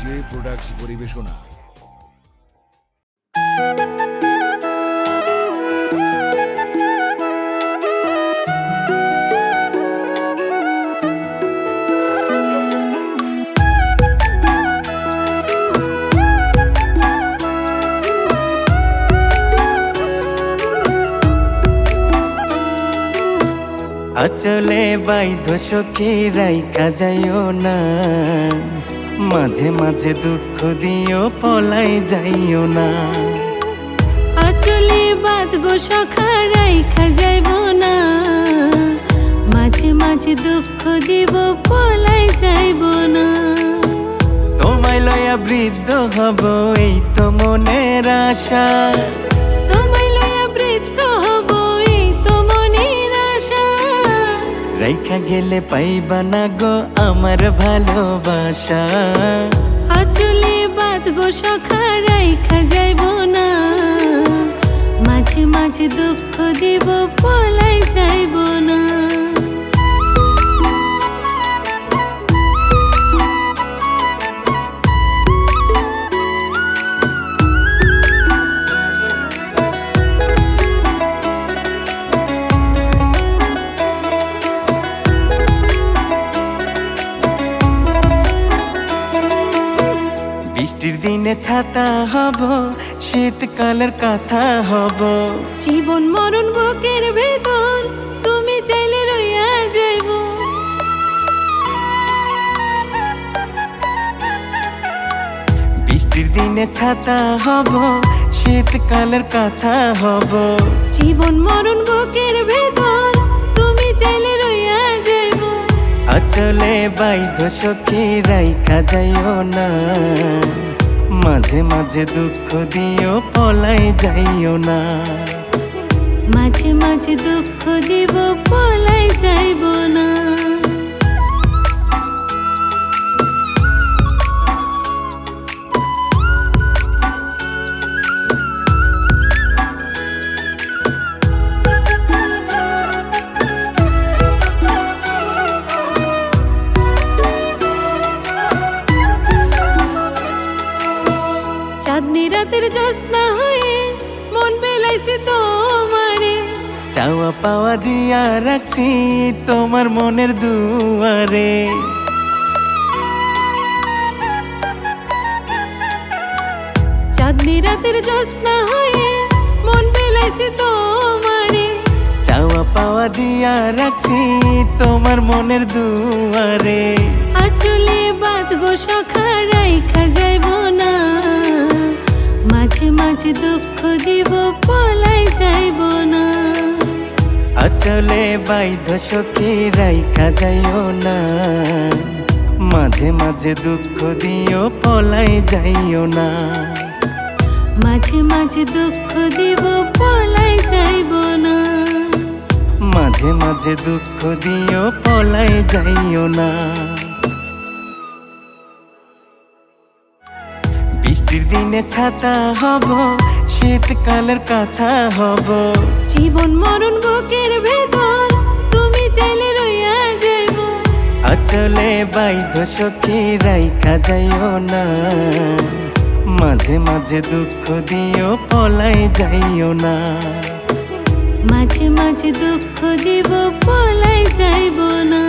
J products পরিবেশনা। আচলে বাইধ সখী রাইখা যাইও না, মাঝে মাঝে দুঃখ দিও পলাই যাইও না। আচলে বাঁধব সখা রাইখা যাইব না, মাঝে মাঝে দুঃখ দিব পলাই যাইব না। তোমায় লয়া বৃদ্ধ হব এই তো মনের আশা, তোমায় লয়া বৃদ্ধ হব এই তো মনের আশা। রাইখা গেলে পাইবা না গো আমার ভালোবাসা। আচলে বাঁধব সখা রাইখা যাইব না, মাঝে মাঝে দুঃখ দিব পলাই যাইব না। বৃষ্টির দিনে ছাতা হব, শীতকালের কথা হব। জীবন মরণ বুকের ভেতর তুমি চাইলে রইয়া যাইব। বৃষ্টির দিনে ছাতা হব, শীতকালের কথা হব। জীবন মরণ বুকের ভেতর তুমি চাইলে রইয়া যাইব। আচলে বাইধ সখী রাইখা যাইও না, মাঝে মাঝে দুঃখ দিও পলাই যাইও না। মাঝে মাঝে দুঃখ দিব পলাই যাইব না। চাঁদনি রাতের জ্যোৎস্না হয়ে মন বেলাইছি তোমারে, চাওয়া পাওয়া দিয়া রাখছি তোমার মনের দুয়ারে। চাঁদনি রাতের জ্যোৎস্না হয়ে মন বেলাইছি তোমারে, চাওয়া পাওয়া দিয়া রাখছি তোমার মনের দুয়ারে। আচলে বাঁধব সখা রাইখা যাইব না, মাঝে মাঝে দুঃখ দিব পলাই যাইব না। আচলে বাইধ সখী রাইখা যাইও না, মাঝে মাঝে দুঃখ দিও পলাই যাইও না। মাঝে মাঝে দুঃখ দিব পলাই যাইব না। মাঝে মাঝে দুঃখ দিও পলাই যাইও না। বৃষ্টির দিনে ছাতা হব, শীতকালের কথা হব। জীবন মরণ বুকের ভেতর তুমি চাইলে রইয়া যাইব। আচলে বাইধ সখী রাইখা যাইও না, মাঝে মাঝে দুঃখ দিও পলাই যাইও না। মাঝে মাঝে দুঃখ দিব পলাই যাইব না।